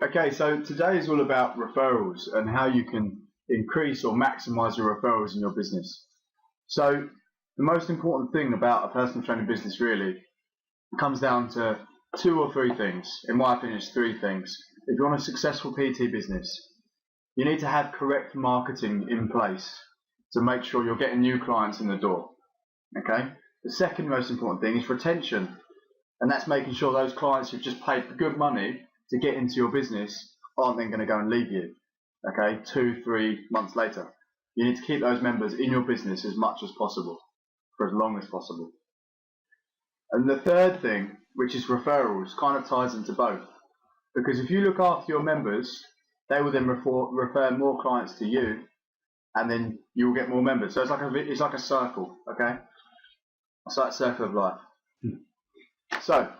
Okay, so today is all about referrals and how you can increase or maximize your referrals in your business. So the most important thing about a personal training business really comes down to 2 or 3 things. In my opinion, it's 3 things. If you want a successful PT business, you need to have correct marketing in place to make sure you're getting new clients in the door. Okay. The second most important thing is retention, and that's making sure those clients who've just paid good money to get into your business aren't then going to go and leave you. Okay, 2-3 months later. You need to keep those members in your business as much as possible, for as long as possible. And the third thing, which is referrals, kind of ties into both. Because if you look after your members, they will then refer more clients to you, and then you will get more members. So it's like a circle, okay? It's like a circle of life. So,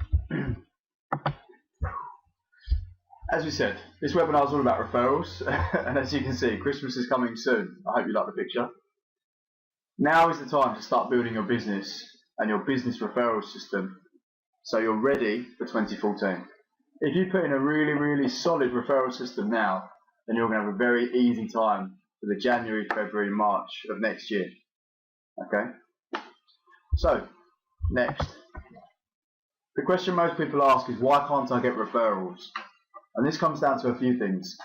as we said, this webinar is all about referrals, and as you can see, Christmas is coming soon. I hope you like the picture. Now is the time to start building your business and your business referral system so you're ready for 2014. If you put in a really, really solid referral system now, then you're going to have a very easy time for the January, February, March of next year. Okay? So, next. The question most people ask is, why can't I get referrals? And this comes down to a few things.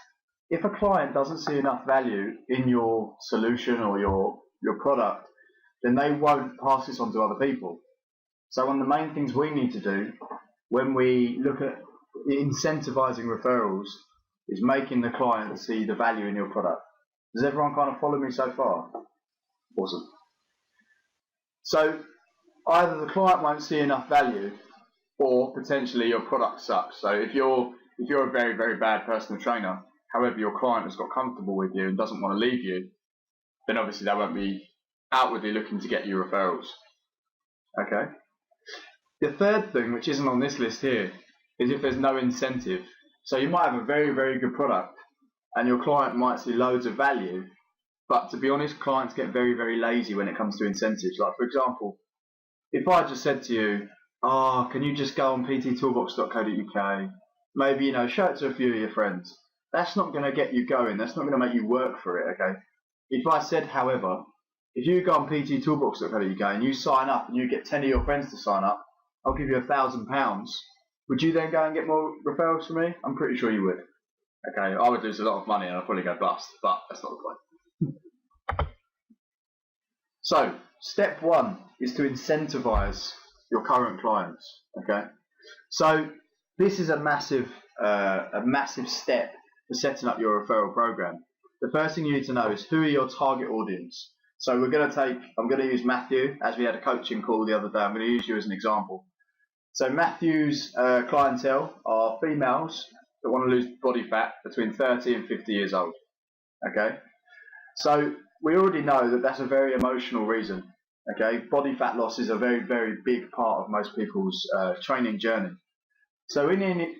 If a client doesn't see enough value in your solution or your product, then they won't pass this on to other people. So one of the main things we need to do when we look at incentivizing referrals is making the client see the value in your product. Does everyone kind of follow me so far? Awesome. So either the client won't see enough value, or potentially your product sucks. So if you're a very, very bad personal trainer, however your client has got comfortable with you and doesn't want to leave you, then obviously they won't be outwardly looking to get you referrals. Okay. The third thing, which isn't on this list here, is if there's no incentive. So you might have a very, very good product and your client might see loads of value, but to be honest, clients get very, very lazy when it comes to incentives. Like, for example, if I just said to you, can you just go on pttoolbox.co.uk, maybe, show it to a few of your friends. That's not going to get you going. That's not going to make you work for it, okay? If I said, however, if you go on pttoolbox.co.uk and you sign up and you get 10 of your friends to sign up, I'll give you £1,000. Would you then go and get more referrals from me? I'm pretty sure you would. Okay, I would lose a lot of money and I'd probably go bust, but that's not the point. So, step 1 is to incentivize your current clients, okay? So, this is a massive step for setting up your referral program. The first thing you need to know is, who are your target audience? So I'm going to use Matthew, as we had a coaching call the other day. I'm going to use you as an example. So Matthew's clientele are females that want to lose body fat between 30 and 50 years old. Okay? So we already know that that's a very emotional reason. Okay? Body fat loss is a very, very big part of most people's training journey. So we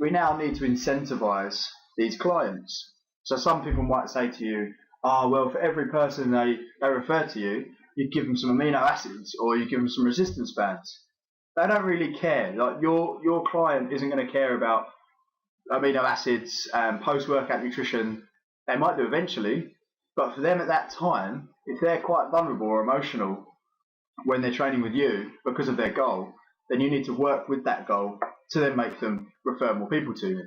now need to incentivize these clients. So some people might say to you, well, for every person they refer to you, you give them some amino acids or you give them some resistance bands. They don't really care. Like your client isn't going to care about amino acids and post-workout nutrition. They might do eventually, but for them at that time, if they're quite vulnerable or emotional when they're training with you because of their goal, then you need to work with that goal to then make them refer more people to you.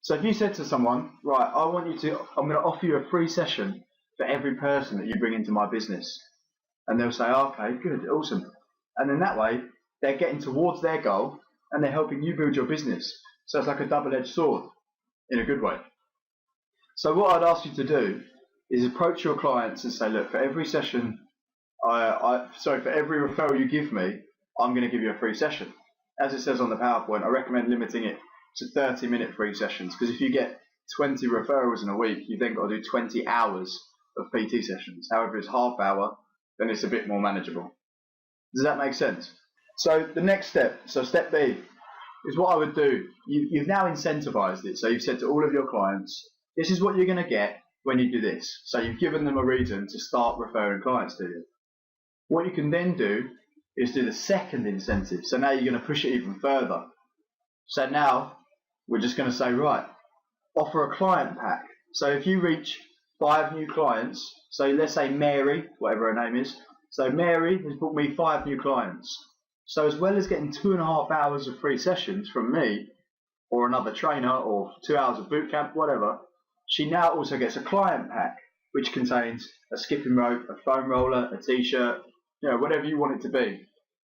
So if you said to someone, right, I'm going to offer you a free session for every person that you bring into my business. And they'll say, okay, good, awesome. And then that way, they're getting towards their goal and they're helping you build your business. So it's like a double-edged sword in a good way. So what I'd ask you to do is approach your clients and say, look, for every session, for every referral you give me, I'm going to give you a free session. As it says on the PowerPoint, I recommend limiting it to 30-minute free sessions, because if you get 20 referrals in a week, you've then got to do 20 hours of PT sessions. However, it's half hour, then it's a bit more manageable. Does that make sense? So the next step, so step B, is what I would do. You've now incentivized it. So you've said to all of your clients, this is what you're going to get when you do this. So you've given them a reason to start referring clients to you. What you can then do is do the second incentive. So now you're going to push it even further. So now we're just going to say, right, offer a client pack. So if you reach 5 new clients, so let's say Mary, whatever her name is, so Mary has brought me 5 new clients. So as well as getting 2.5 hours of free sessions from me, or another trainer, or 2 hours of boot camp, whatever, she now also gets a client pack, which contains a skipping rope, a foam roller, a t-shirt, whatever you want it to be.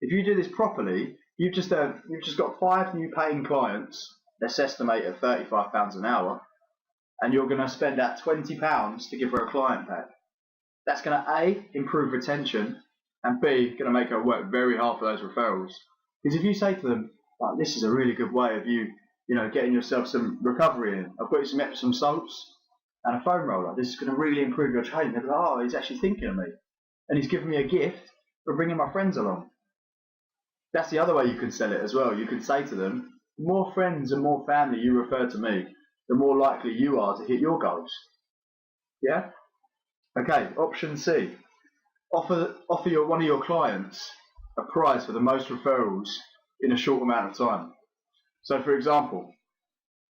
If you do this properly, you've just got 5 new paying clients, let's estimate at £35 an hour, and you're going to spend that £20 to give her a client pack. That's going to A, improve retention, and B, going to make her work very hard for those referrals. Because if you say to them, like, this is a really good way of you getting yourself some recovery in. I've got you some Epsom salts and a foam roller. This is going to really improve your training. They're like, oh, he's actually thinking of me. And he's giving me a gift for bringing my friends along. That's the other way you could sell it as well. You could say to them, the more friends and more family you refer to me, the more likely you are to hit your goals. Yeah? Okay, option C. Offer one of your clients a prize for the most referrals in a short amount of time. So for example,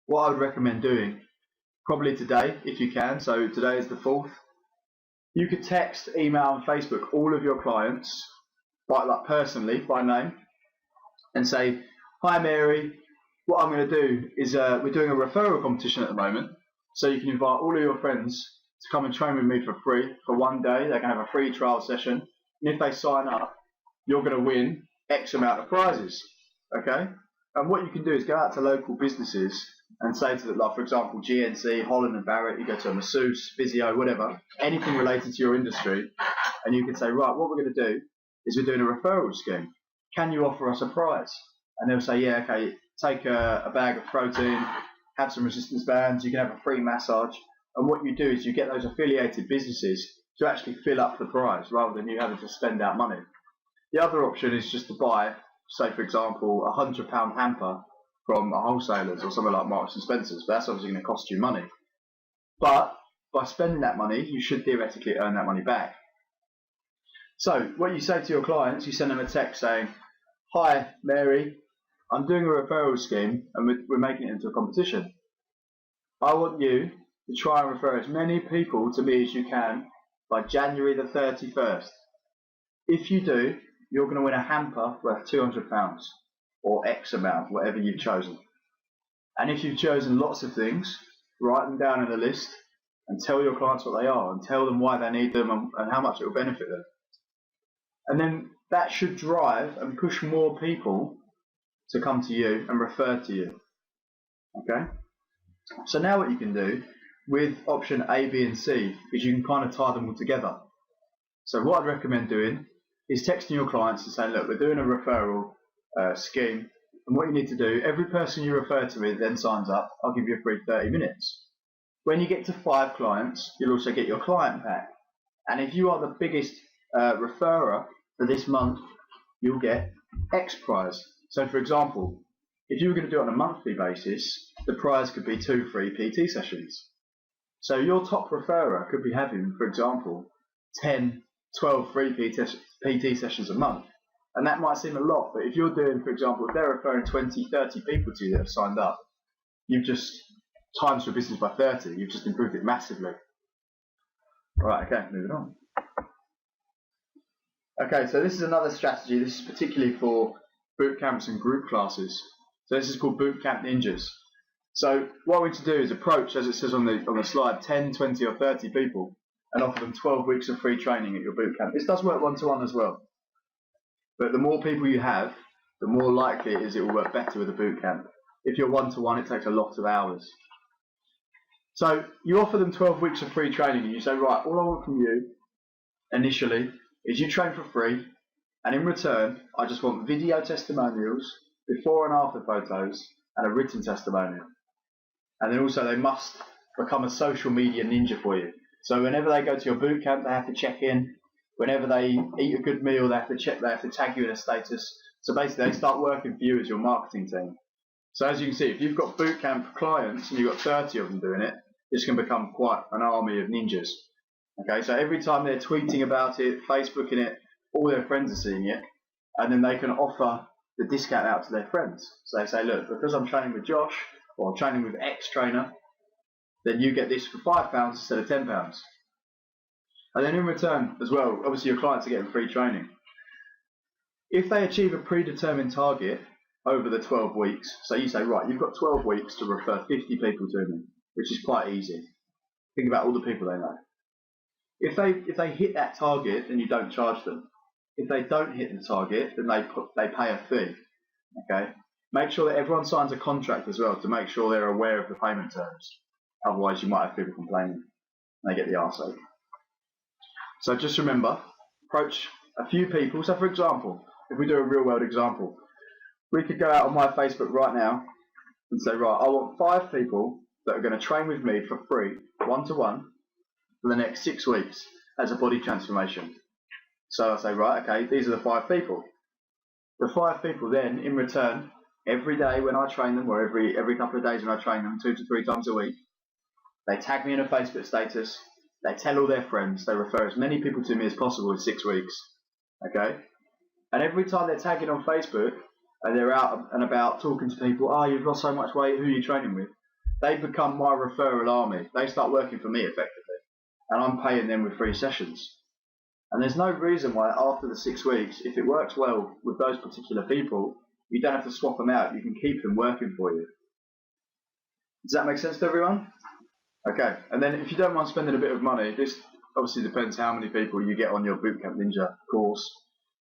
what I would recommend doing, probably today if you can, so today is the 4th, you could text, email and Facebook all of your clients, personally, by name, and say, hi Mary, what I'm going to do is we're doing a referral competition at the moment, so you can invite all of your friends to come and train with me for free for one day. They can have a free trial session, and if they sign up, you're going to win X amount of prizes, okay? And what you can do is go out to local businesses and say to them, like for example, GNC, Holland and Barrett, you go to a masseuse, physio, whatever, anything related to your industry, and you can say, right, what we're going to do is we're doing a referral scheme. Can you offer us a prize? And they'll say, yeah, okay, take a bag of protein, have some resistance bands, you can have a free massage. And what you do is you get those affiliated businesses to actually fill up the prize rather than you having to spend out money. The other option is just to buy, say for example, a £100 hamper from a wholesalers or something like Marks and Spencer's, but that's obviously going to cost you money. But by spending that money, you should theoretically earn that money back. So what you say to your clients, you send them a text saying, hi Mary, I'm doing a referral scheme and we're making it into a competition. I want you to try and refer as many people to me as you can by January the 31st. If you do, you're going to win a hamper worth £200 or X amount, whatever you've chosen. And if you've chosen lots of things, write them down in a list and tell your clients what they are and tell them why they need them and how much it will benefit them. And then that should drive and push more people to come to you and refer to you. Okay? So now what you can do with option A, B and C is you can kind of tie them all together. So what I'd recommend doing is texting your clients and saying, look, we're doing a referral scheme, and what you need to do, every person you refer to me then signs up, I'll give you a free 30 minutes. When you get to 5 clients, you'll also get your client pack. And if you are the biggest referrer for this month, you'll get X prize. So for example, if you were going to do it on a monthly basis, the prize could be 2 free PT sessions. So your top referrer could be having, for example, 10, 12 free PT sessions a month. And that might seem a lot, but if you're doing, for example, if they're referring 20, 30 people to you that have signed up, you've just times your business by 30, you've just improved it massively. Alright, okay, moving on. Okay, so this is another strategy. This is particularly for boot camps and group classes. So this is called Boot Camp Ninjas. So what we're to do is approach, as it says on the slide, 10, 20 or 30 people and offer them 12 weeks of free training at your boot camp. This does work one-to-one as well. But the more people you have, the more likely it is it will work better with a boot camp. If you're one-to-one, it takes a lot of hours. So you offer them 12 weeks of free training and you say, right, all I want from you initially is you train for free, and in return, I just want video testimonials, before and after photos, and a written testimonial. And then also they must become a social media ninja for you. So whenever they go to your boot camp, they have to check in. Whenever they eat a good meal, they have to tag you in a status. So basically they start working for you as your marketing team. So as you can see, if you've got boot camp clients and you've got 30 of them doing it, this can become quite an army of ninjas. Okay, so every time they're tweeting about it, Facebooking it, all their friends are seeing it, and then they can offer the discount out to their friends. So they say, look, because I'm training with Josh, or I'm training with X trainer, then you get this for £5 instead of £10. And then in return as well, obviously your clients are getting free training. If they achieve a predetermined target over the 12 weeks, so you say, right, you've got 12 weeks to refer 50 people to me, which is quite easy. Think about all the people they know. If they hit that target, then you don't charge them. If they don't hit the target, then they pay a fee. Okay. Make sure that everyone signs a contract as well to make sure they're aware of the payment terms. Otherwise, you might have people complaining and they get the arse ache. So just remember, approach a few people. So for example, if we do a real world example, we could go out on my Facebook right now and say, right, I want 5 people that are going to train with me for free, one-to-one, for the next 6 weeks as a body transformation. So I say, right, okay, these are the 5 people. The 5 people then, in return, every day when I train them, or every couple of days when I train them, 2 to 3 times a week, they tag me in a Facebook status, they tell all their friends, they refer as many people to me as possible in 6 weeks. Okay? And every time they're tagging on Facebook, and they're out and about talking to people, oh, you've lost so much weight, who are you training with? They become my referral army. They start working for me effectively. And I'm paying them with free sessions. And there's no reason why after the 6 weeks, if it works well with those particular people, you don't have to swap them out. You can keep them working for you. Does that make sense to everyone? Okay. And then if you don't mind spending a bit of money, this obviously depends how many people you get on your Bootcamp Ninja course.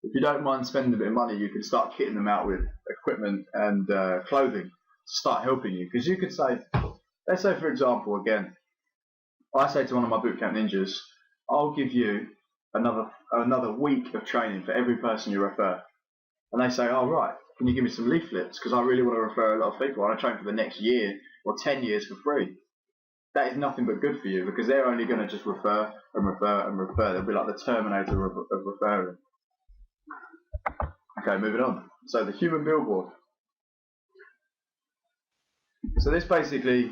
If you don't mind spending a bit of money, you can start kitting them out with equipment and clothing to start helping you. Because you could say, let's say for example, again, I say to one of my Bootcamp Ninjas, I'll give you another week of training for every person you refer. And they say, oh right, can you give me some leaflets? Because I really want to refer a lot of people. I want to train for the next year or 10 years for free. That is nothing but good for you because they're only going to just refer and refer and refer. They'll be like the Terminator of referring. Okay, moving on. So the human billboard. So this basically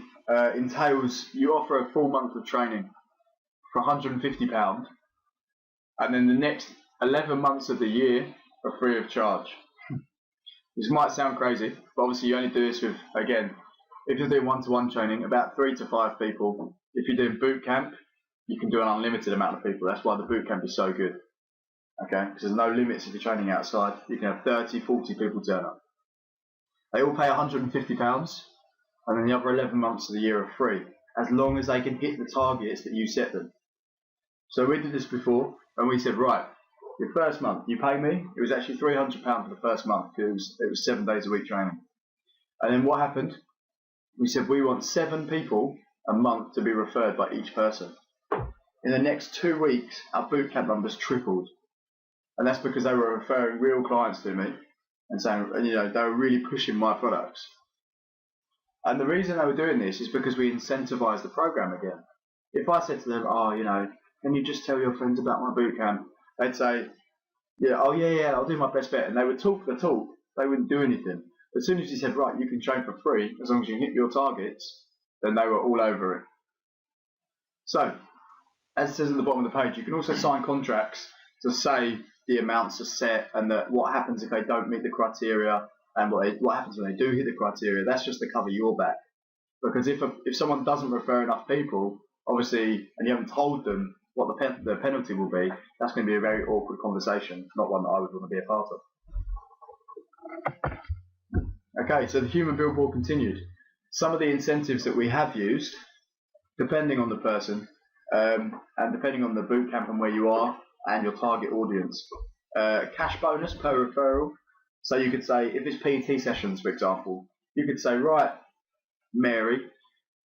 entails you offer a full month of training for £150, and then the next 11 months of the year are free of charge. This might sound crazy, but obviously you only do this with, again, if you're doing one-to-one training, about 3 to 5 people. If you're doing boot camp, you can do an unlimited amount of people. That's why the boot camp is so good. Okay, because there's no limits if you're training outside. You can have 30, 40 people turn up. They all pay £150, and then the other 11 months of the year are free, as long as they can hit the targets that you set them. So we did this before, and we said, right, your first month, you pay me. It was actually £300 for the first month, because it was 7 days a week training. And then what happened? We said we want 7 people a month to be referred by each person. In the next 2 weeks, our bootcamp numbers tripled. And that's because they were referring real clients to me and saying, you know, they were really pushing my products. And the reason they were doing this is because we incentivized the program again. If I said to them, oh, you know, can you just tell your friends about my bootcamp? They'd say, yeah, oh yeah, I'll do my best bet. And they would talk the talk. They wouldn't do anything. As soon as you said, right, you can train for free as long as you hit your targets, then they were all over it. So, as it says at the bottom of the page, you can also sign contracts to say the amounts are set and that what happens if they don't meet the criteria and what happens when they do hit the criteria. That's just to cover your back. Because if someone doesn't refer enough people, obviously, and you haven't told them what the penalty will be, that's going to be a very awkward conversation, not one that I would want to be a part of. Okay, so the human billboard continued. Some of the incentives that we have used, depending on the person, and depending on the bootcamp and where you are and your target audience. Cash bonus per referral. So you could say, if it's PT sessions, for example, you could say, right, Mary,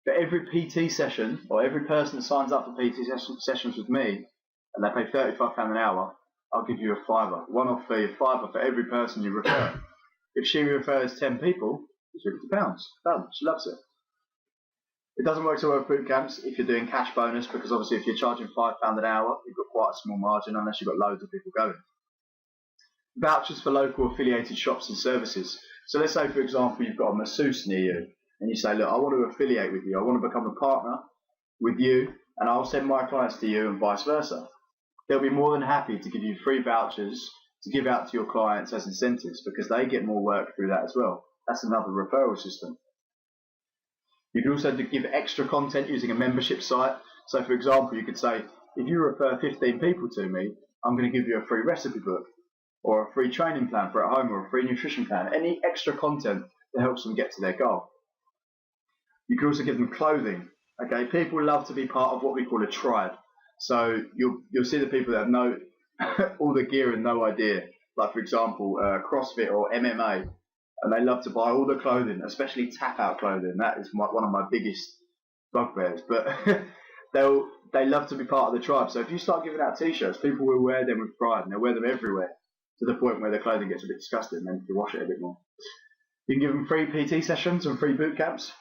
for every PT session, or every person that signs up for PT sessions with me, and they pay £35 an hour, I'll give you a £5, one-off fee of £5 for every person you refer. If she refers 10 people, it's £50. Done. She loves it. It doesn't work so well with boot camps if you're doing cash bonus, because obviously if you're charging £5 an hour, you've got quite a small margin unless you've got loads of people going. Vouchers for local affiliated shops and services. So let's say, for example, you've got a masseuse near you, and you say, look, I want to affiliate with you. I want to become a partner with you, and I'll send my clients to you and vice versa. They'll be more than happy to give you free vouchers to give out to your clients as incentives because they get more work through that as well. That's another referral system. You can also give extra content using a membership site. So for example, you could say, if you refer 15 people to me, I'm going to give you a free recipe book, or a free training plan for at home, or a free nutrition plan. Any extra content that helps them get to their goal. You can also give them clothing. Okay, people love to be part of what we call a tribe. So you'll see the people that have no all the gear and no idea. Like for example, CrossFit or MMA, and they love to buy all the clothing, especially tap out clothing. That is one of my biggest bugbears. But they love to be part of the tribe. So if you start giving out t-shirts, people will wear them with pride, and they'll wear them everywhere, to the point where the clothing gets a bit disgusting and then you wash it a bit more. You can give them free PT sessions and free boot camps,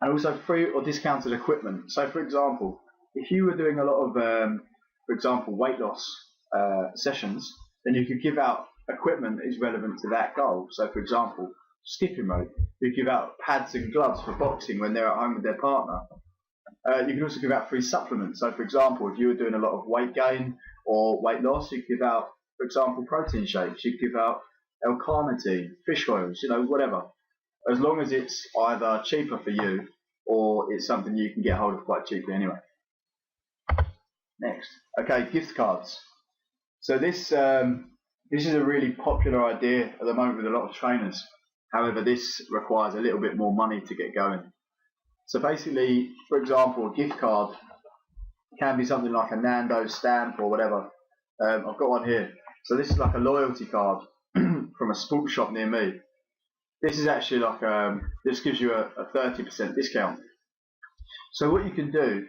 and also free or discounted equipment. So for example, if you were doing a lot of, for example, weight loss sessions, then you could give out equipment that is relevant to that goal. So for example, skipping rope, you give out pads and gloves for boxing when they're at home with their partner. You can also give out free supplements. So for example, if you were doing a lot of weight gain or weight loss, you could give out, for example, protein shakes. You could give out L-carnitine, fish oils, whatever. As long as it's either cheaper for you or it's something you can get hold of quite cheaply anyway. Next. Okay, gift cards. So this is a really popular idea at the moment with a lot of trainers. However, this requires a little bit more money to get going. So basically, for example, a gift card can be something like a Nando's stamp or whatever. I've got one here. So this is like a loyalty card from a sports shop near me. This is actually like this gives you a 30% discount. So what you can do,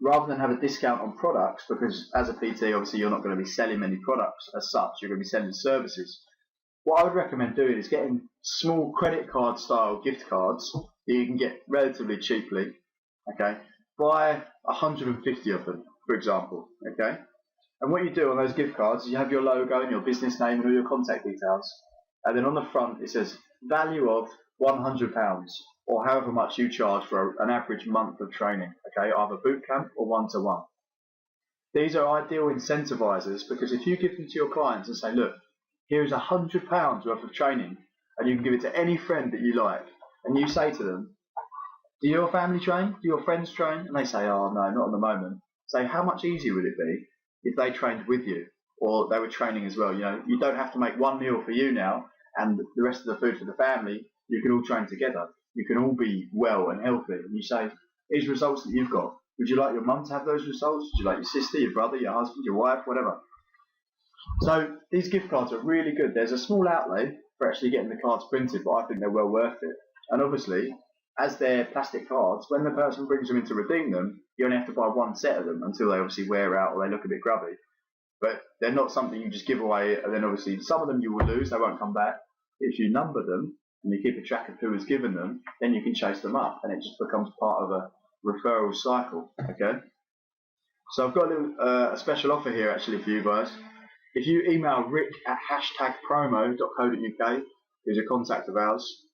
rather than have a discount on products, because as a PT obviously you're not going to be selling many products as such, you're going to be selling services. What I would recommend doing is getting small credit card style gift cards that you can get relatively cheaply. Okay, buy 150 of them, for example. Okay, and what you do on those gift cards is you have your logo and your business name and all your contact details, and then on the front it says value of £100, or however much you charge for an average month of training. Okay, either boot camp or one-to-one. These are ideal incentivizers, because if you give them to your clients and say, look, here's £100 worth of training, and you can give it to any friend that you like, and you say to them, do your family train? Do your friends train? And they say, oh no, not at the moment. Say, how much easier would it be if they trained with you, or they were training as well? You don't have to make one meal for you now, and the rest of the food for the family. You can all train together. You can all be well and healthy. And you say, here's results that you've got. Would you like your mum to have those results? Would you like your sister, your brother, your husband, your wife, whatever? So these gift cards are really good. There's a small outlay for actually getting the cards printed, but I think they're well worth it. And obviously, as they're plastic cards, when the person brings them in to redeem them, you only have to buy one set of them until they obviously wear out or they look a bit grubby. But they're not something you just give away, and then obviously some of them you will lose, they won't come back. If you number them and you keep a track of who has given them, then you can chase them up, and it just becomes part of a referral cycle. Okay. So I've got a special offer here actually for you guys. If you email rick@promo.co.uk, who's a contact of ours,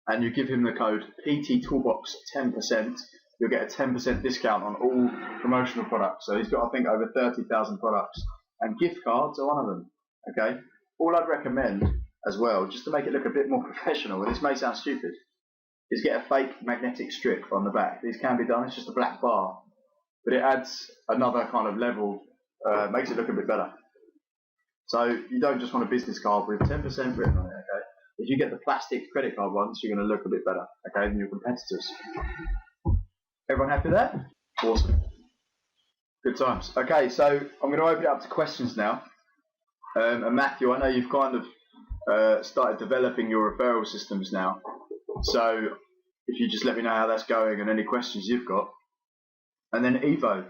and you give him the code PTToolbox10%, you'll get a 10% discount on all promotional products. So he's got, I think, over 30,000 products, and gift cards are one of them. Okay. All I'd recommend as well, just to make it look a bit more professional, and this may sound stupid, is get a fake magnetic strip on the back. These can be done. It's just a black bar, but it adds another kind of level, makes it look a bit better. So you don't just want a business card with 10% written on it. Okay. If you get the plastic credit card ones, you're going to look a bit better, okay, than your competitors. Everyone happy with that? Awesome. Good times. Okay, so I'm going to open it up to questions now. And Matthew, I know you've kind of started developing your referral systems now. So if you just let me know how that's going and any questions you've got. And then Evo,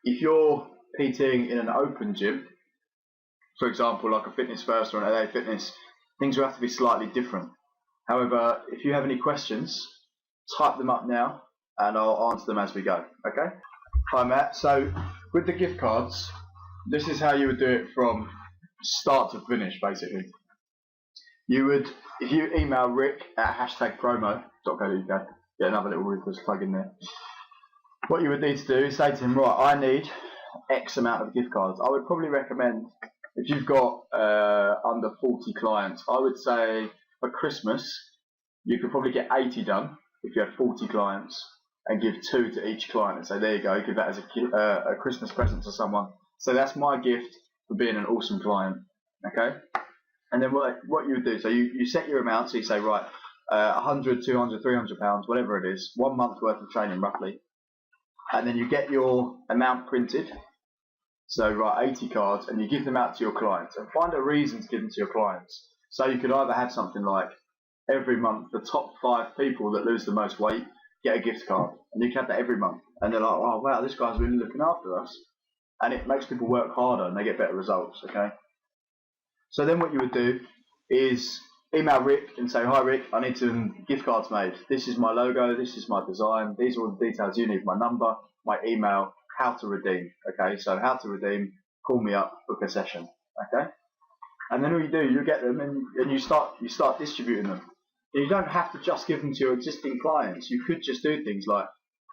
if you're PTing in an open gym, for example, like a Fitness First or an LA Fitness, things will have to be slightly different. However, if you have any questions, type them up now and I'll answer them as we go. Okay? Hi Matt. So with the gift cards, this is how you would do it from start to finish, basically. You would, if you email rick@promo.co.uk, get another little Rufus plug in there. What you would need to do is say to him, right, I need X amount of gift cards. I would probably recommend, if you've got under 40 clients, I would say for Christmas, you could probably get 80 done. if you had 40 clients, and give 2 to each client and say, there you go, give that as a Christmas present to someone. So that's my gift for being an awesome client. Okay. And then what you would do, so you set your amount, so you say, right, 100, 200, 300 pounds, whatever it is, 1 month worth of training roughly. And then you get your amount printed. So write 80 cards and you give them out to your clients, and find a reason to give them to your clients. So you could either have something like every month the top 5 people that lose the most weight get a gift card, and you can have that every month, and they're like, oh wow, this guy's really looking after us, and it makes people work harder and they get better results. Okay. So then what you would do is email Rick and say, hi Rick, I need some gift cards made. This is my logo, this is my design, these are all the details you need, my number, my email, how to redeem. Okay, so how to redeem, call me up, book a session. Okay, and then all you do, you get them and you start distributing them. You don't have to just give them to your existing clients. You could just do things like,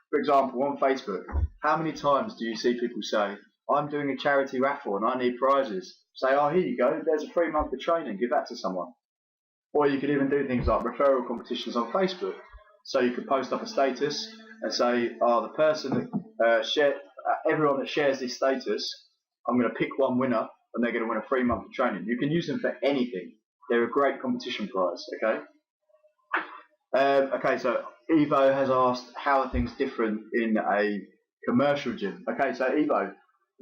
for example, on Facebook, how many times do you see people say, I'm doing a charity raffle and I need prizes? Say, oh, here you go, there's a free month of training, give that to someone. Or you could even do things like referral competitions on Facebook. So you could post up a status and say, oh, the person that everyone that shares this status, I'm going to pick one winner and they're going to win a free month of training. You can use them for anything. They're a great competition prize. Okay. Okay, so Evo has asked, how are things different in a commercial gym? Okay, so Evo,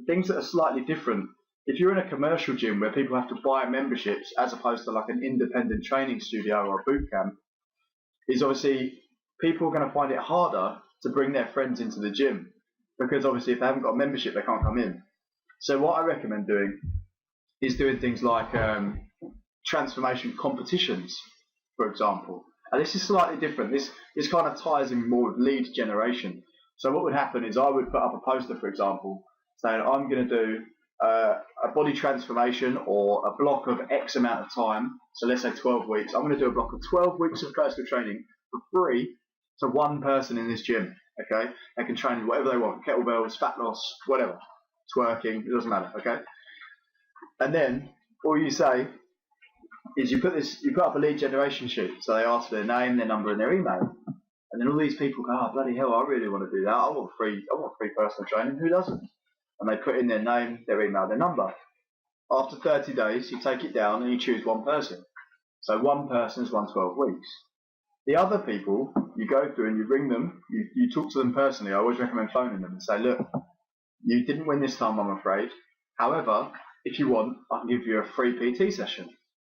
things that are slightly different. If you're in a commercial gym where people have to buy memberships as opposed to like an independent training studio or a boot camp, is obviously people are going to find it harder to bring their friends into the gym, because obviously if they haven't got a membership they can't come in. So what I recommend doing is doing things like transformation competitions, for example. And this is slightly different. This kind of ties in more with lead generation. So what would happen is I would put up a poster, for example, saying I'm going to do a body transformation or a block of X amount of time. So let's say 12 weeks. I'm going to do a block of 12 weeks of personal training for free to one person in this gym. Okay, they can train whatever they want, kettlebells, fat loss, whatever, twerking, it doesn't matter. Okay, and then all you say is you put up a lead generation sheet. So they ask for their name, their number, and their email, and then all these people go, oh bloody hell, I really want to do that. I want free personal training. Who doesn't? And they put in their name, their email, their number. After 30 days, you take it down and you choose one person. So one person's won 12 weeks. The other people, you go through and you ring them, you talk to them personally. I always recommend phoning them and say, look, you didn't win this time, I'm afraid. However, if you want, I can give you a free PT session.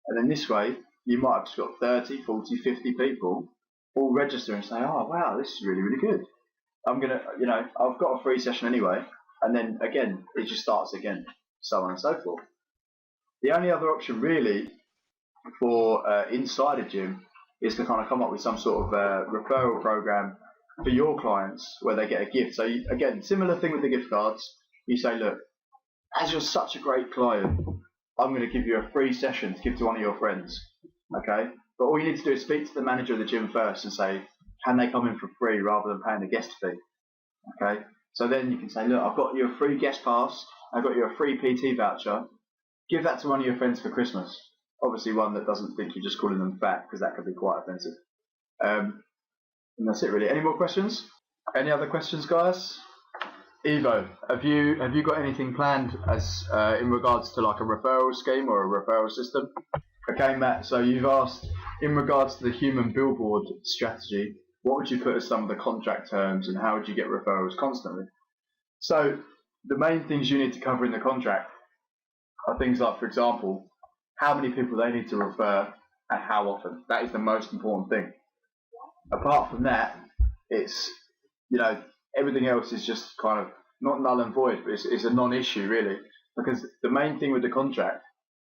And then this way, you might have just got 30, 40, 50 people all register and say, oh, wow, this is really, really good. I'm going to, I've got a free session anyway. And then again, it just starts again, so on and so forth. The only other option really for inside a gym is to kind of come up with some sort of referral program for your clients where they get a gift. So again, similar thing with the gift cards. You say, look, as you're such a great client, I'm going to give you a free session to give to one of your friends. Okay, but all you need to do is speak to the manager of the gym first and say, can they come in for free rather than paying a guest fee? Okay, so then you can say, look, I've got you a free guest pass, I've got you a free PT voucher, give that to one of your friends for Christmas. Obviously one that doesn't think you're just calling them fat, because that could be quite offensive. And that's it really. Any more questions? Any other questions, guys? Evo, have you got anything planned as in regards to like a referral scheme or a referral system? Okay, Matt, so you've asked in regards to the human billboard strategy, what would you put as some of the contract terms and how would you get referrals constantly? So the main things you need to cover in the contract are things like, for example, how many people they need to refer and how often. That is the most important thing. Apart from that, it's, everything else is just kind of not null and void, but it's a non-issue really, because the main thing with the contract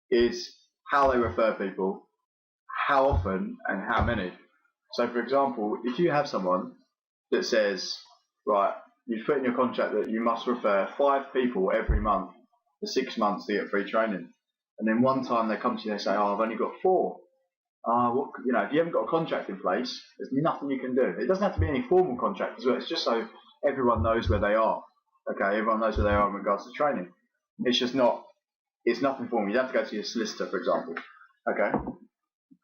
is how they refer people, how often, and how many. So for example, if you have someone that says, right, you've put in your contract that you must refer 5 people every month for 6 months to get free training, and then one time they come to you and they say, oh, I've only got 4. If you haven't got a contract in place, there's nothing you can do. It doesn't have to be any formal contract as well. It's just so everyone knows where they are. Okay, everyone knows where they are in regards to training. It's nothing formal. You have to go to your solicitor, for example. Okay,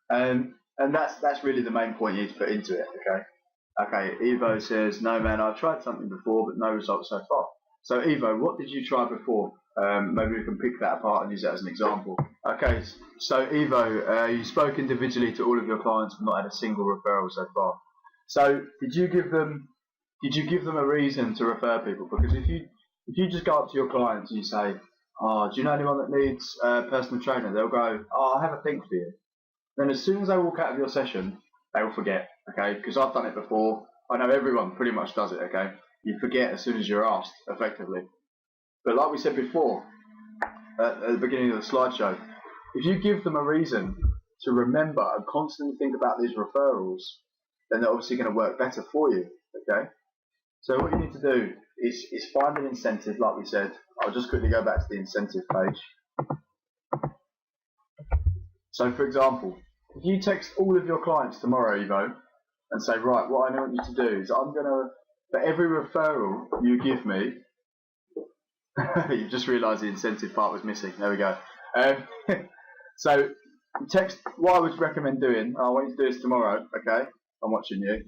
and that's really the main point you need to put into it. Okay, Okay, Evo says, no man, I've tried something before, but no results so far. So Evo, what did you try before? Maybe we can pick that apart and use that as an example. Okay, so Evo, you spoke individually to all of your clients, but not had a single referral so far. So did you give them a reason to refer people? Because if you just go up to your clients and you say, oh, do you know anyone that needs a personal trainer? They'll go, oh, I have a thing for you. Then as soon as they walk out of your session, they will forget, okay? Because I've done it before. I know everyone pretty much does it, okay? You forget as soon as you're asked, effectively. But like we said before, at the beginning of the slideshow, if you give them a reason to remember and constantly think about these referrals, then they're obviously going to work better for you, okay? So what you need to do is find an incentive, like we said. I'll just quickly go back to the incentive page. So for example, if you text all of your clients tomorrow, Evo, and say, right, what I want you to do is I'm going to, for every referral you give me, you've just realised the incentive part was missing. There we go. So text, what I would recommend doing, I want you to do this tomorrow, okay? I'm watching you.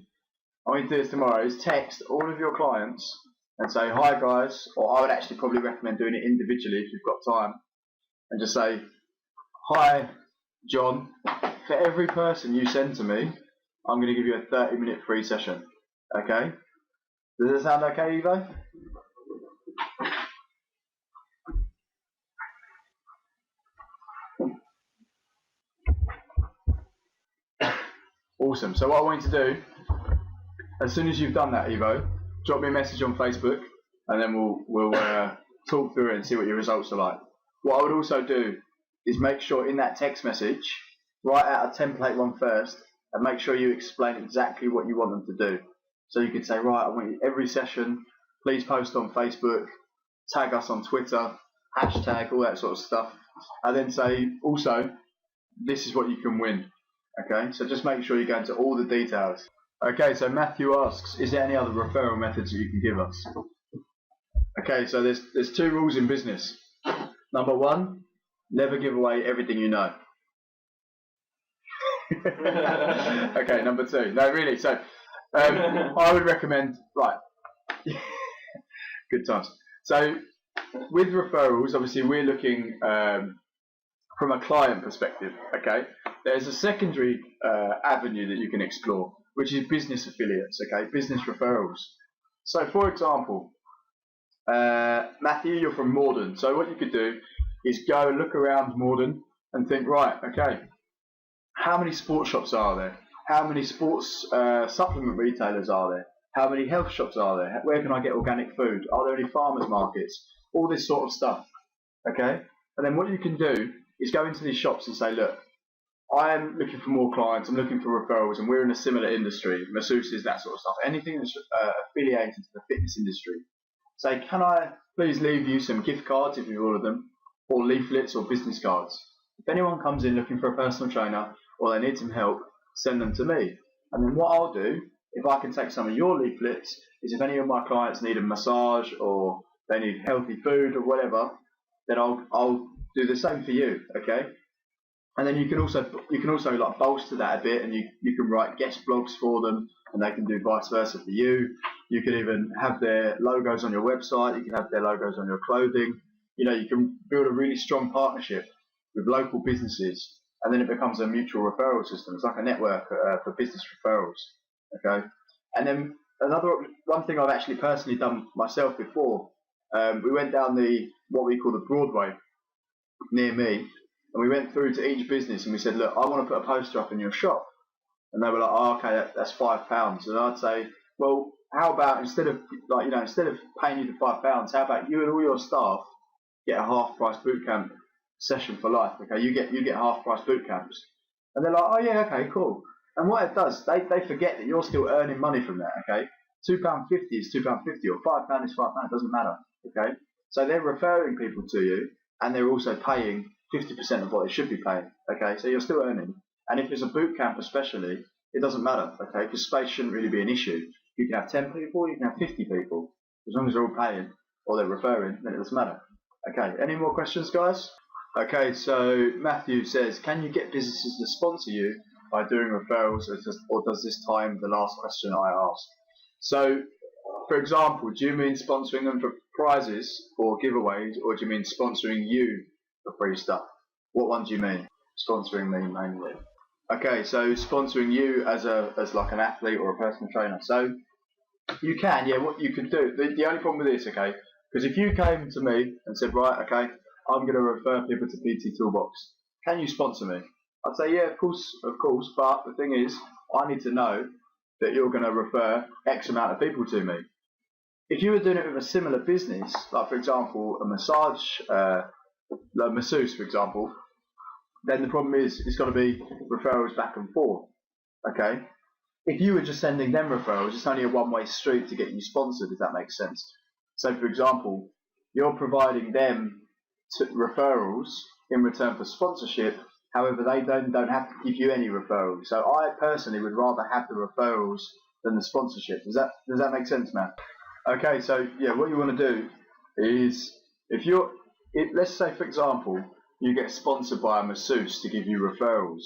I want you to do this tomorrow, is text all of your clients and say, hi guys, or I would actually probably recommend doing it individually if you've got time, and just say, hi John, for every person you send to me, I'm going to give you a 30-minute free session. Okay? Does that sound okay, Evo? Awesome. So what I want you to do, as soon as you've done that, Evo, drop me a message on Facebook, and then we'll talk through it and see what your results are like. What I would also do is make sure in that text message, write out a template one first, and make sure you explain exactly what you want them to do. So you could say, right, I want you every session, please post on Facebook, tag us on Twitter, hashtag, all that sort of stuff. And then say, also, this is what you can win. Okay, so just make sure you go into all the details. Okay, so Matthew asks, is there any other referral methods that you can give us? Okay, so there's two rules in business. Number one, never give away everything you know. Okay, number two. No, really. So I would recommend, right, good times. So with referrals, obviously we're looking from a client perspective, okay? There's a secondary avenue that you can explore, which is business affiliates, okay? Business referrals. So for example, Matthew, you're from Mullin. So what you could do is go and look around Mullin and think, right, okay, how many sports shops are there? How many sports supplement retailers are there? How many health shops are there? Where can I get organic food? Are there any farmers markets? All this sort of stuff, okay? And then what you can do is go into these shops and say, look, I'm looking for more clients, I'm looking for referrals, and we're in a similar industry, masseuses, that sort of stuff, anything that's affiliated to the fitness industry. Say, can I please leave you some gift cards if you order them, or leaflets or business cards? If anyone comes in looking for a personal trainer, or they need some help, send them to me. And then what I'll do, if I can take some of your leaflets, is if any of my clients need a massage, or they need healthy food, or whatever, then I'll do the same for you, okay? And then you can also like bolster that a bit, and you can write guest blogs for them, and they can do vice versa for you. You can even have their logos on your website. You can have their logos on your clothing. You know, you can build a really strong partnership with local businesses, and then it becomes a mutual referral system. It's like a network for business referrals. Okay. And then one thing I've actually personally done myself before. We went down what we call the Broadway near me. And we went through to each business and we said, look, I want to put a poster up in your shop. And they were like, oh, okay, that's £5. And I'd say, well, how about instead of paying you the £5, how about you and all your staff get a half price boot camp session for life? Okay, you get half price boot camps. And they're like, oh yeah, okay, cool. And what it does, they forget that you're still earning money from that. Okay, £2.50 is £2.50 or £5 is £5. It doesn't matter. Okay, so they're referring people to you, and they're also paying 50% of what they should be paying, okay? So you're still earning. And if it's a boot camp especially, it doesn't matter, okay? Because space shouldn't really be an issue. You can have 10 people, you can have 50 people. As long as they're all paying or they're referring, then it doesn't matter. Okay, any more questions, guys? Okay, so Matthew says, can you get businesses to sponsor you by doing referrals, or does this tie in the last question I asked? So, for example, do you mean sponsoring them for prizes or giveaways, or do you mean sponsoring you for free stuff? What one do you mean? Sponsoring me mainly. Okay, so sponsoring you as like an athlete or a personal trainer. So you can, yeah. What you could do. The only problem with this, okay, because if you came to me and said, right, okay, I'm going to refer people to PT Toolbox. Can you sponsor me? I'd say, yeah, of course. But the thing is, I need to know that you're going to refer X amount of people to me. If you were doing it with a similar business, like for example, a massage, like masseuse, for example, then the problem is it's got to be referrals back and forth. Okay. If you were just sending them referrals, it's only a one-way street to get you sponsored, if that makes sense. So, for example, you're providing them referrals in return for sponsorship. However, they don't have to give you any referrals. So, I personally would rather have the referrals than the sponsorship. Does that make sense, Matt? Okay, so yeah, what you want to do is let's say, for example, you get sponsored by a masseuse to give you referrals.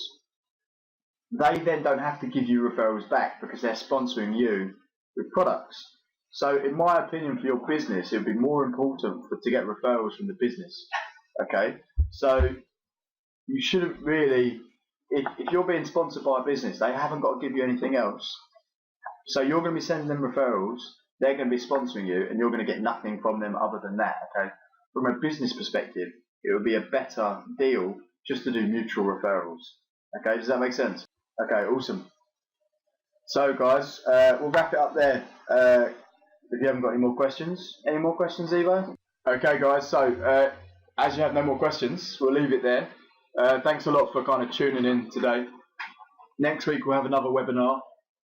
They then don't have to give you referrals back because they're sponsoring you with products. So in my opinion, for your business, it would be more important to get referrals from the business. Okay, so you shouldn't really, if you're being sponsored by a business, they haven't got to give you anything else. So you're going to be sending them referrals, they're going to be sponsoring you, and you're going to get nothing from them other than that. Okay, from a business perspective, it would be a better deal just to do mutual referrals. Okay, does that make sense? Okay, awesome. So guys, we'll wrap it up there. If you haven't got any more questions. Any more questions, Evo? Okay guys, so as you have no more questions, we'll leave it there. Thanks a lot for kind of tuning in today. Next week we'll have another webinar.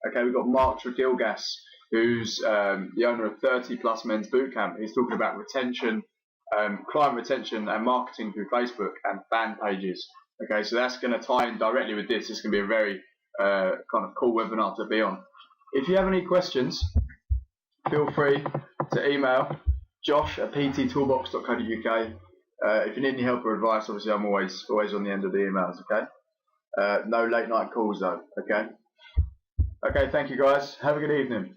Okay, we've got Mark Gilgas, who's the owner of 30 Plus Men's Bootcamp. He's talking about retention, client retention and marketing through Facebook and fan pages. Okay, so that's going to tie in directly with this. It's going to be a very kind of cool webinar to be on. If you have any questions, feel free to email josh@pttoolbox.co.uk. If you need any help or advice, obviously I'm always on the end of the emails. Okay, no late night calls though. Okay. Okay, thank you guys. Have a good evening.